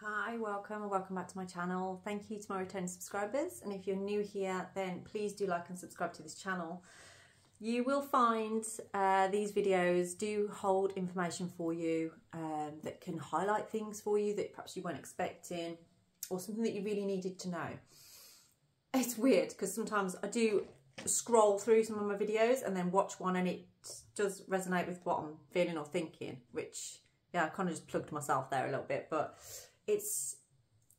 Hi, welcome and welcome back to my channel. Thank you to my returning subscribers, and if you're new here then please do like and subscribe to this channel. You will find these videos do hold information for you that can highlight things for you that perhaps you weren't expecting, or something that you really needed to know. It's weird because sometimes I do scroll through some of my videos and then watch one and it does resonate with what I'm feeling or thinking, which, yeah, I kind of just plugged myself there a little bit, but it's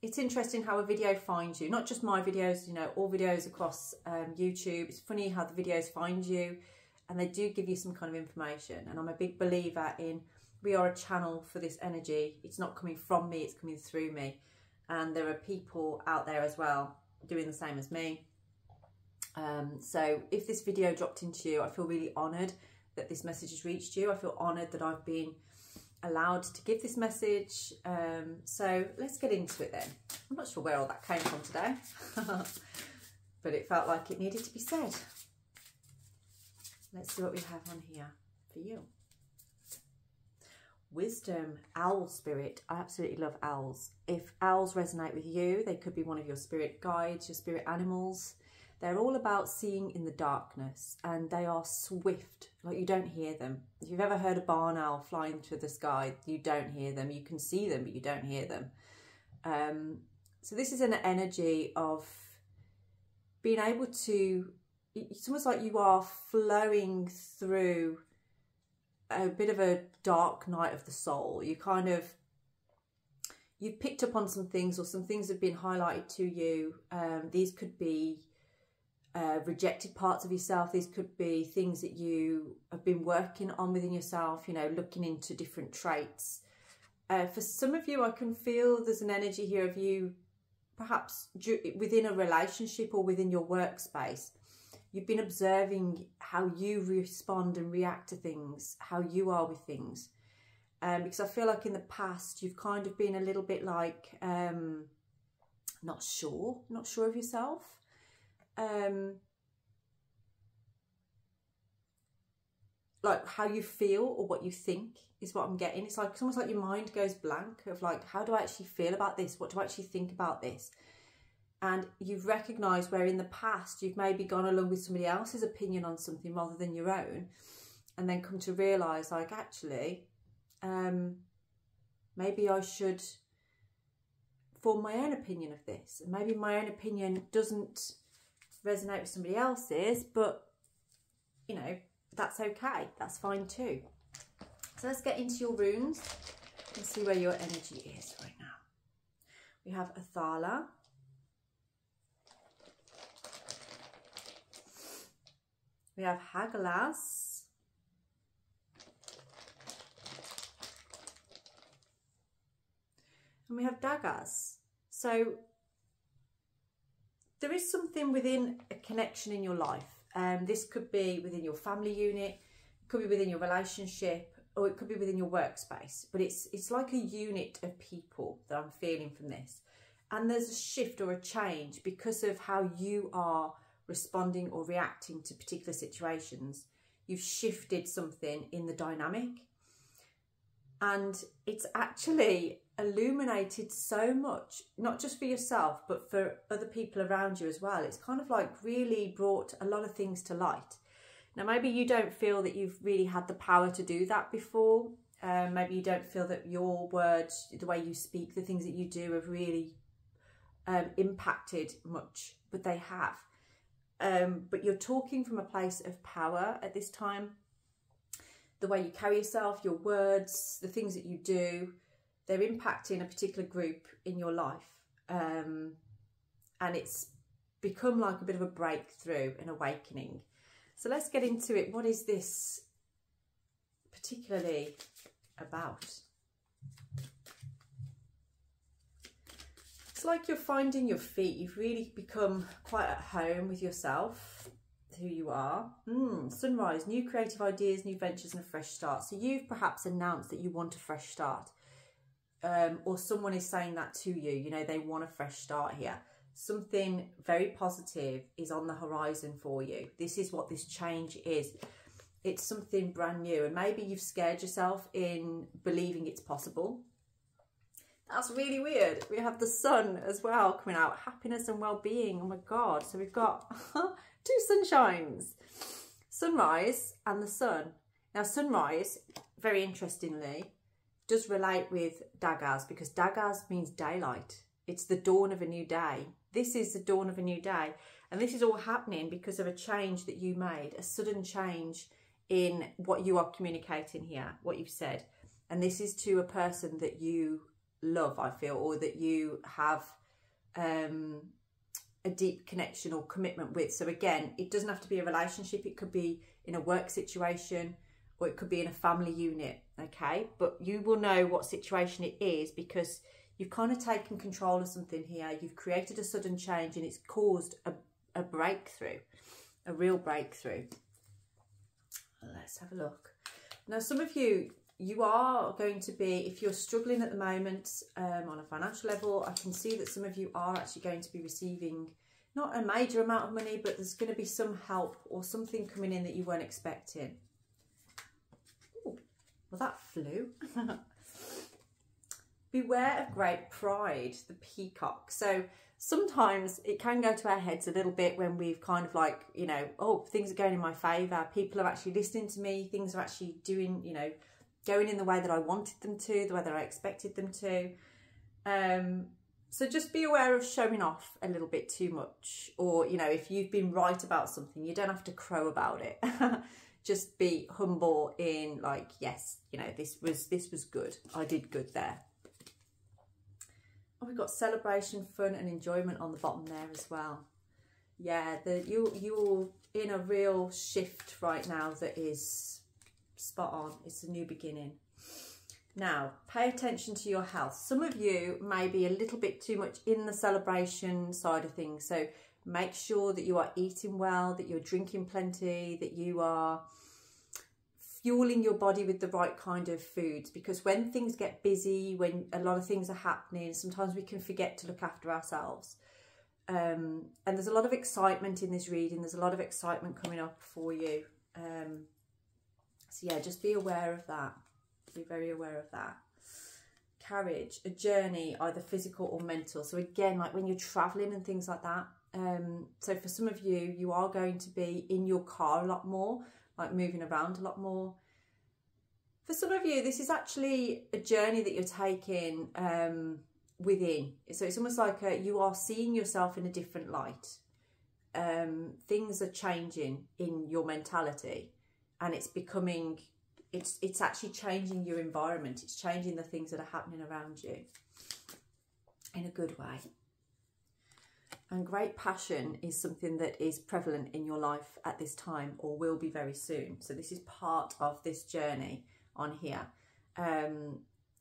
interesting how a video finds you, not just my videos, you know, all videos across YouTube. It's funny how the videos find you and they do give you some kind of information. And I'm a big believer in, we are a channel for this energy. It's not coming from me, it's coming through me. And there are people out there as well doing the same as me. So if this video dropped into you, I feel really honoured that this message has reached you. I feel honoured that I've been allowed to give this message. So let's get into it then. I'm not sure where all that came from today, but it felt like it needed to be said. Let's see what we have on here for you. Wisdom, owl spirit. I absolutely love owls. If owls resonate with you, they could be one of your spirit guides, your spirit animals. They're all about seeing in the darkness, and they are swift, like you don't hear them. If you've ever heard a barn owl flying through the sky, you don't hear them. You can see them, but you don't hear them. So this is an energy of being able to, it's almost like you are flowing through a bit of a dark night of the soul. You've picked up on some things, or some things have been highlighted to you. These could be rejected parts of yourself. These could be things that you have been working on within yourself, you know, looking into different traits. For some of you, I can feel there's an energy here of you perhaps within a relationship or within your workspace. You've been observing how you respond and react to things, how you are with things. Because I feel like in the past, you've kind of been a little bit like, not sure of yourself. Like how you feel or what you think is what I'm getting. It's almost like your mind goes blank of like, how do I actually feel about this? What do I actually think about this? And you've recognised where in the past you've maybe gone along with somebody else's opinion on something rather than your own, and then come to realise like, actually, maybe I should form my own opinion of this. And maybe my own opinion doesn't resonate with somebody else's, but you know, that's okay, that's fine too. So let's get into your runes and see where your energy is right now. We have Athala, we have Hagelas, and we have Daggers. So there is something within a connection in your life. This could be within your family unit, it could be within your relationship, or it could be within your workspace. But it's like a unit of people that I'm feeling from this. And there's a shift or a change because of how you are responding or reacting to particular situations. You've shifted something in the dynamic. And it's actually illuminated so much, not just for yourself, but for other people around you as well. It's kind of like really brought a lot of things to light. Now, maybe you don't feel that you've really had the power to do that before. Maybe you don't feel that your words, the way you speak, the things that you do have really impacted much, but they have. But you're talking from a place of power at this time. The way you carry yourself, your words, the things that you do, they're impacting a particular group in your life. And it's become like a bit of a breakthrough, an awakening. So let's get into it. What is this particularly about? It's like you're finding your feet. You've really become quite at home with yourself, who you are. Sunrise, new creative ideas, new ventures and a fresh start. So you've perhaps announced that you want a fresh start. Or someone is saying that to you, you know, they want a fresh start here. Something very positive is on the horizon for you. This is what this change is. It's something brand new, and maybe you've scared yourself in believing it's possible. That's really weird. We have the sun as well coming out. Happiness and well-being. Oh my God. So we've got 2 sunshines. Sunrise and the sun. Now sunrise, very interestingly, does relate with Daggaz, because Daggaz means daylight. It's the dawn of a new day. This is the dawn of a new day. And this is all happening because of a change that you made, a sudden change in what you are communicating here, what you've said. And this is to a person that you love, I feel, or that you have a deep connection or commitment with. So again, it doesn't have to be a relationship. It could be in a work situation, or it could be in a family unit, okay? But you will know what situation it is because you've kind of taken control of something here. You've created a sudden change and it's caused a breakthrough, a real breakthrough. Let's have a look. Now, some of you are going to be, if you're struggling at the moment on a financial level, I can see that some of you are actually going to be receiving not a major amount of money, but there's going to be some help or something coming in that you weren't expecting. Ooh, well, that flew. Beware of great pride, the peacock. So sometimes it can go to our heads a little bit when we've kind of like, you know, oh, things are going in my favour. People are actually listening to me. Things are actually doing, you know, going in the way that I wanted them to, the way that I expected them to. So just be aware of showing off a little bit too much. Or, you know, if you've been right about something, you don't have to crow about it. Just be humble in like, yes, you know, this was good. I did good there. Oh, we've got celebration, fun and enjoyment on the bottom there as well. Yeah, you're in a real shift right now that is spot on. It's a new beginning. Now, pay attention to your health. Some of you may be a little bit too much in the celebration side of things. So make sure that you are eating well, that you're drinking plenty, that you are fueling your body with the right kind of foods, because when things get busy, when a lot of things are happening, sometimes we can forget to look after ourselves. And there's a lot of excitement in this reading. There's a lot of excitement coming up for you. So yeah, just be aware of that. Be very aware of that. Carriage, a journey, either physical or mental. So again, like when you're traveling and things like that. So for some of you, you are going to be in your car a lot more, like moving around a lot more. For some of you, this is actually a journey that you're taking within. So it's almost like you are seeing yourself in a different light. Things are changing in your mentality, and it's becoming, it's actually changing your environment. It's changing the things that are happening around you in a good way. And great passion is something that is prevalent in your life at this time, or will be very soon. So this is part of this journey on here.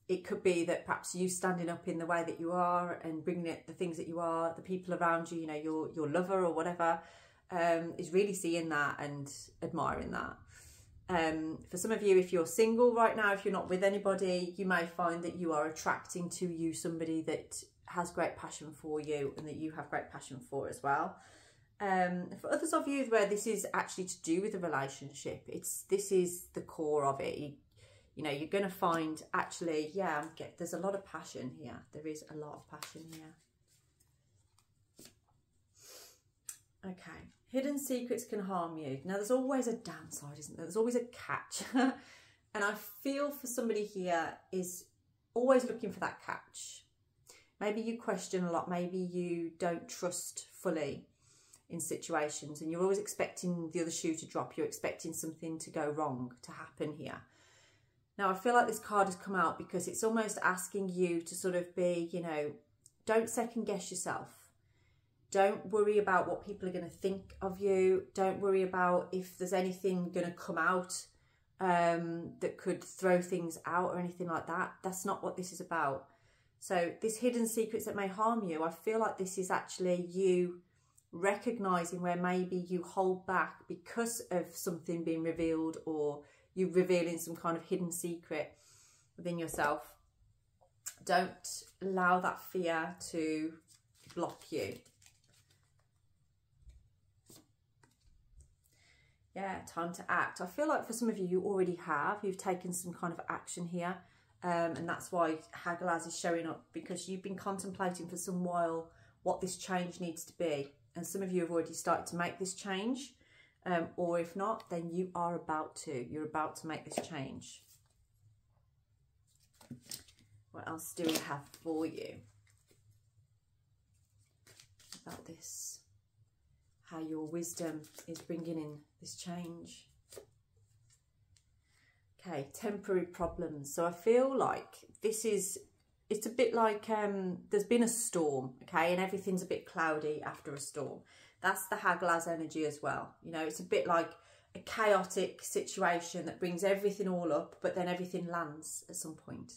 It could be that perhaps you standing up in the way that you are and bringing it, the things that you are, the people around you, you know, your lover or whatever, is really seeing that and admiring that. For some of you, if you're single right now, if you're not with anybody, you may find that you are attracting to you somebody that has great passion for you and that you have great passion for as well. For others of you where this is actually to do with a relationship, this is the core of it. You know, you're going to find actually, yeah, there's a lot of passion here. There is a lot of passion here. Okay. Hidden secrets can harm you. Now, there's always a downside, isn't there? There's always a catch. And I feel for somebody here is always looking for that catch. Maybe you question a lot. Maybe you don't trust fully in situations and you're always expecting the other shoe to drop. You're expecting something to go wrong, to happen here. Now, I feel like this card has come out because it's almost asking you to sort of be, you know, don't second guess yourself. Don't worry about what people are going to think of you. Don't worry about if there's anything going to come out that could throw things out or anything like that. That's not what this is about. So this hidden secrets that may harm you, I feel like this is actually you recognising where maybe you hold back because of something being revealed, or you revealing some kind of hidden secret within yourself. Don't allow that fear to block you. Yeah, time to act. I feel like for some of you, you already have. You've taken some kind of action here. And that's why Hagalaz is showing up, because you've been contemplating for some while what this change needs to be. And some of you have already started to make this change. Or if not, then you are about to. You're about to make this change. What else do we have for you about this? How your wisdom is bringing in this change. Okay, temporary problems. So I feel like it's a bit like there's been a storm, okay, and everything's a bit cloudy after a storm. That's the Hagalaz energy as well. You know, it's a bit like a chaotic situation that brings everything all up, but then everything lands at some point.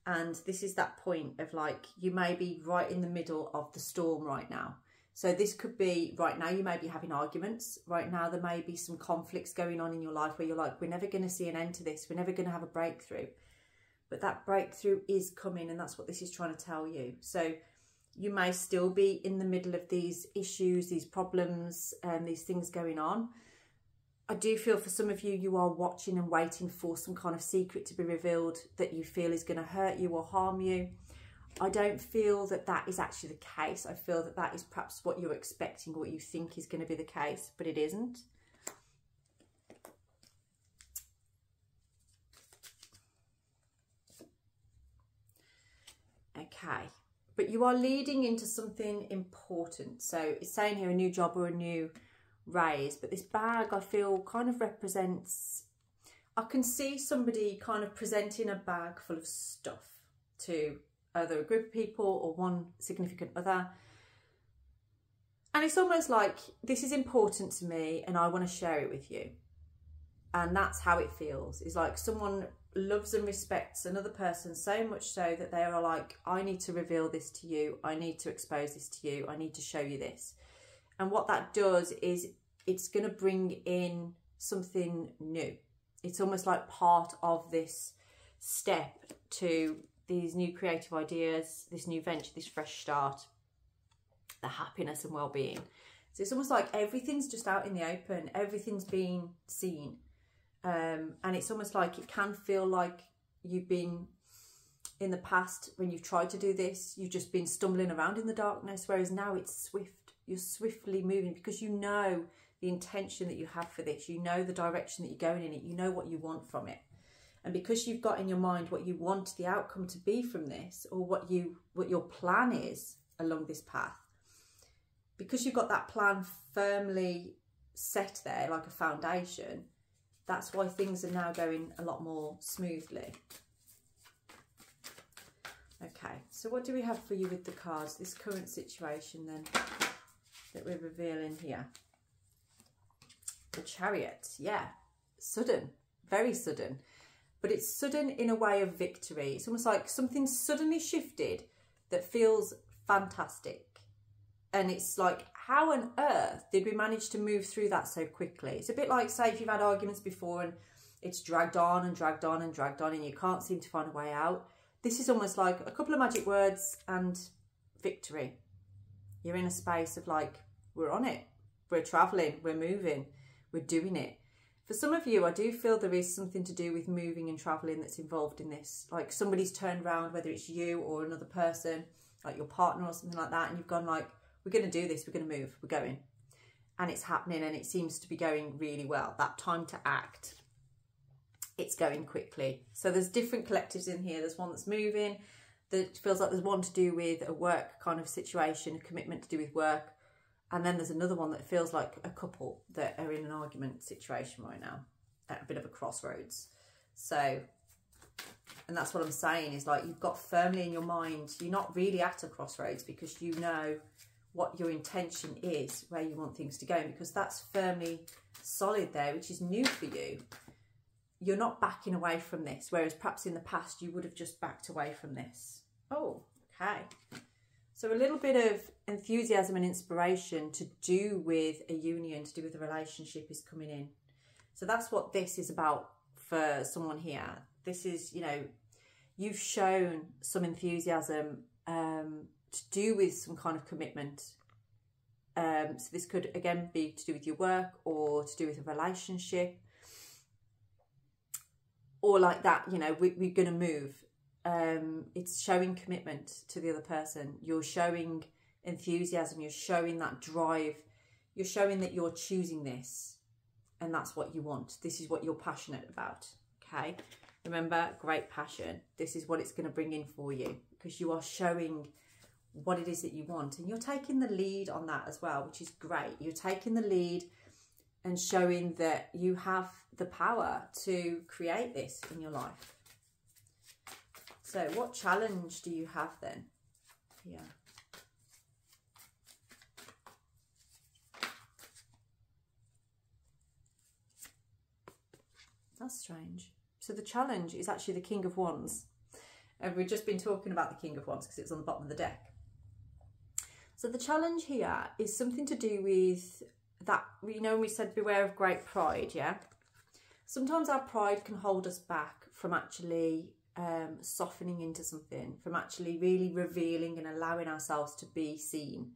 And this is that point of like, you may be right in the middle of the storm right now. So this could be, right now you may be having arguments. Right now there may be some conflicts going on in your life where you're like, we're never going to see an end to this. We're never going to have a breakthrough. But that breakthrough is coming, and that's what this is trying to tell you. So you may still be in the middle of these issues, these problems, and these things going on. I do feel for some of you, you are watching and waiting for some kind of secret to be revealed that you feel is going to hurt you or harm you. I don't feel that that is actually the case. I feel that that is perhaps what you're expecting, what you think is going to be the case, but it isn't. Okay, but you are leading into something important. So it's saying here a new job or a new raise, but this bag I feel kind of represents, I can see somebody kind of presenting a bag full of stuff to either a group of people or one significant other. And it's almost like, this is important to me and I want to share it with you. And that's how it feels. It's like someone loves and respects another person so much so that they are like, I need to reveal this to you. I need to expose this to you. I need to show you this. And what that does is it's going to bring in something new. It's almost like part of this step to these new creative ideas, this new venture, this fresh start, the happiness and well-being. So it's almost like everything's just out in the open. Everything's being seen. And it's almost like it can feel like you've been, in the past, when you've tried to do this, you've just been stumbling around in the darkness, whereas now it's swift. You're swiftly moving because you know the intention that you have for this. You know the direction that you're going in it. You know what you want from it. And because you've got in your mind what you want the outcome to be from this, or what your plan is along this path, because you've got that plan firmly set there like a foundation, that's why things are now going a lot more smoothly. Okay, so what do we have for you with the cards? This current situation then that we're revealing here. The Chariot, yeah, sudden, very sudden. But it's sudden in a way of victory. It's almost like something suddenly shifted that feels fantastic. And it's like, how on earth did we manage to move through that so quickly? It's a bit like, say, if you've had arguments before and it's dragged on and dragged on and dragged on and you can't seem to find a way out. This is almost like a couple of magic words and victory. You're in a space of like, we're on it. We're traveling, we're moving, we're doing it. For some of you, I do feel there is something to do with moving and traveling that's involved in this. Like somebody's turned around, whether it's you or another person, like your partner or something like that, and you've gone like, we're going to do this, we're going to move, we're going. And it's happening and it seems to be going really well. That time to act, it's going quickly. So there's different collectives in here. There's one that's moving, that feels like there's one to do with a work kind of situation, a commitment to do with work. And then there's another one that feels like a couple that are in an argument situation right now, at a bit of a crossroads. So, and that's what I'm saying, is like you've got firmly in your mind, you're not really at a crossroads because you know what your intention is, where you want things to go, because that's firmly solid there, which is new for you. You're not backing away from this, whereas perhaps in the past you would have just backed away from this. Oh, okay. So a little bit of enthusiasm and inspiration to do with a union, to do with a relationship is coming in. So that's what this is about for someone here. This is, you know, you've shown some enthusiasm to do with some kind of commitment. So this could, again, be to do with your work or to do with a relationship. or like that, you know, we're going to move. It's showing commitment to the other person. You're showing enthusiasm. You're showing that drive. You're showing that you're choosing this, and that's what you want. This is what you're passionate about. Okay. Remember, great passion. This is what it's going to bring in for you, because you are showing what it is that you want, and you're taking the lead on that as well, which is great. You're taking the lead and showing that you have the power to create this in your life. So what challenge do you have then? Yeah. That's strange. So the challenge is actually the King of Wands. And we've just been talking about the King of Wands because it was on the bottom of the deck. So the challenge here is something to do with that, you know, when we said beware of great pride, yeah? Sometimes our pride can hold us back from actually softening into something, from actually really revealing and allowing ourselves to be seen.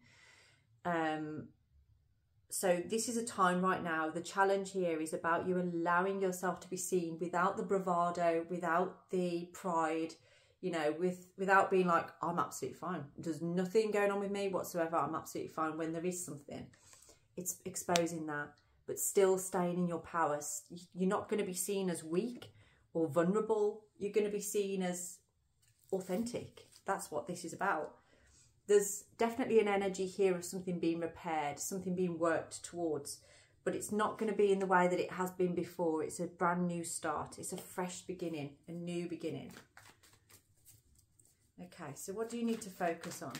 So this is a time right now, the challenge here is about you allowing yourself to be seen without the bravado, without the pride, you know, without being like, I'm absolutely fine. There's nothing going on with me whatsoever. I'm absolutely fine. When there is something, it's exposing that, but still staying in your power. You're not going to be seen as weak or vulnerable. You're going to be seen as authentic. That's what this is about. There's definitely an energy here of something being repaired, something being worked towards, but it's not going to be in the way that it has been before. It's a brand new start. It's a fresh beginning, a new beginning. Okay, so what do you need to focus on?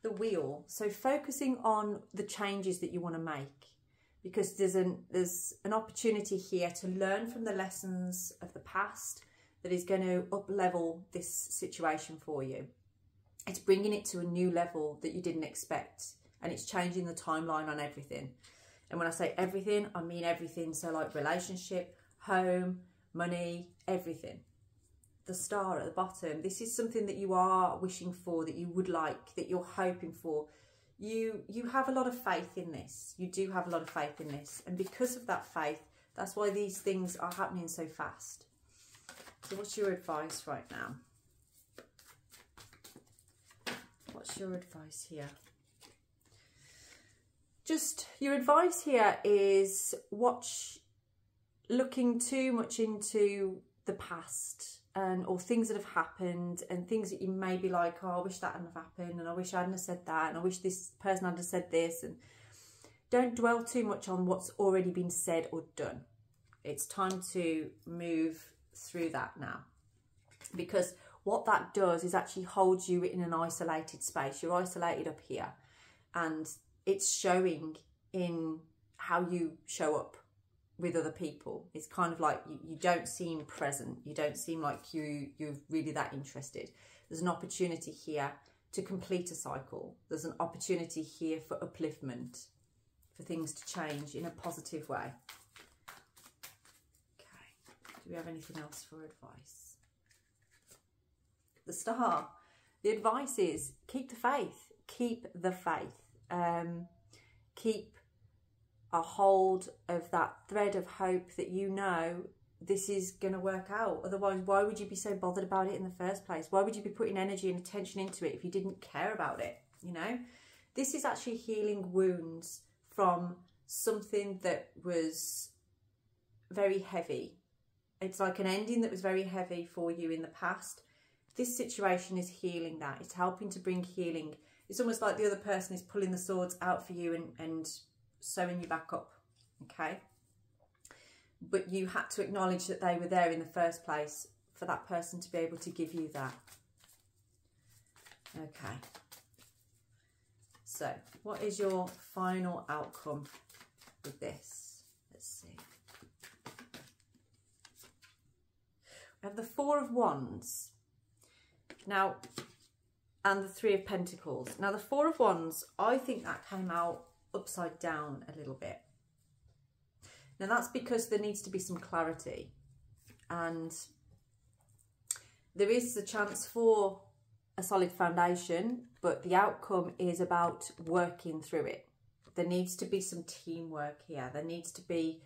The wheel. So focusing on the changes that you want to make, because there's an opportunity here to learn from the lessons of the past that is going to up-level this situation for you. It's bringing it to a new level that you didn't expect, and it's changing the timeline on everything. And when I say everything, I mean everything. So like relationship, home, money, everything. The star at the bottom, this is something that you are wishing for, that you would like, that you're hoping for. You have a lot of faith in this. You do have a lot of faith in this. And because of that faith, that's why these things are happening so fast. So what's your advice right now? What's your advice here? Just your advice here is looking too much into the past or things that have happened, and things that you may be like, oh, I wish that hadn't happened, and I wish I hadn't said that, and I wish this person hadn't said this. And don't dwell too much on what's already been said or done. It's time to move through that now, because what that does is actually holds you in an isolated space. You're isolated up here, and it's showing in how you show up with other people. It's kind of like you don't seem present. You don't seem like you're really that interested. There's an opportunity here to complete a cycle. There's an opportunity here for upliftment, for things to change in a positive way. Okay, do we have anything else for advice? The star. The advice is keep the faith. Keep the faith. Keep a hold of that thread of hope that you know this is going to work out. Otherwise, why would you be so bothered about it in the first place? Why would you be putting energy and attention into it if you didn't care about it? You know, this is actually healing wounds from something that was very heavy. It's like an ending that was very heavy for you in the past. This situation is healing that. It's helping to bring healing. It's almost like the other person is pulling the swords out for you and sewing you back up, okay? But you had to acknowledge that they were there in the first place for that person to be able to give you that. Okay. So, what is your final outcome with this? Let's see. We have the Four of Wands. Now, and the Three of Pentacles. Now, the Four of Wands, I think that came out upside down a little bit. Now, that's because there needs to be some clarity. And there is a chance for a solid foundation, but the outcome is about working through it. there needs to be some teamwork here. There needs to be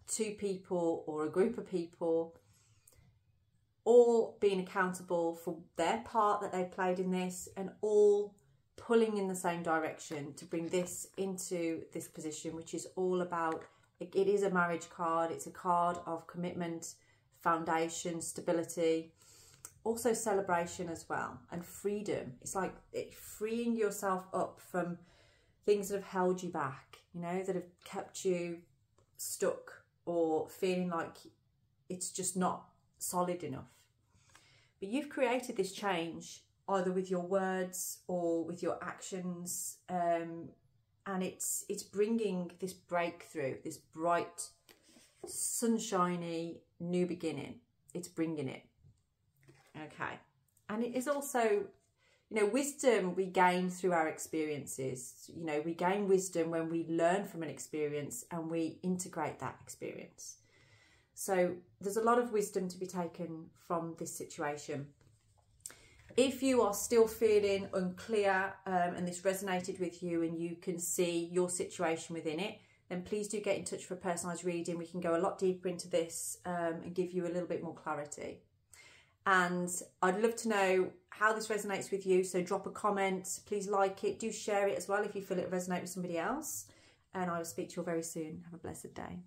two people or a group of people all being accountable for their part that they played in this, and all pulling in the same direction to bring this into this position, which is all about, it is a marriage card. It's a card of commitment, foundation, stability, also celebration as well, and freedom. It's like freeing yourself up from things that have held you back, you know, that have kept you stuck or feeling like it's just not solid enough. But you've created this change either with your words or with your actions, and it's bringing this breakthrough, this bright, sunshiny new beginning. It's bringing it. Okay. And it is also, you know, wisdom we gain through our experiences. You know, we gain wisdom when we learn from an experience and we integrate that experience. So there's a lot of wisdom to be taken from this situation. If you are still feeling unclear and this resonated with you and you can see your situation within it, then please do get in touch for a personalised reading. We can go a lot deeper into this and give you a little bit more clarity. And I'd love to know how this resonates with you. So drop a comment, please like it, do share it as well if you feel it resonate with somebody else. And I will speak to you all very soon. Have a blessed day.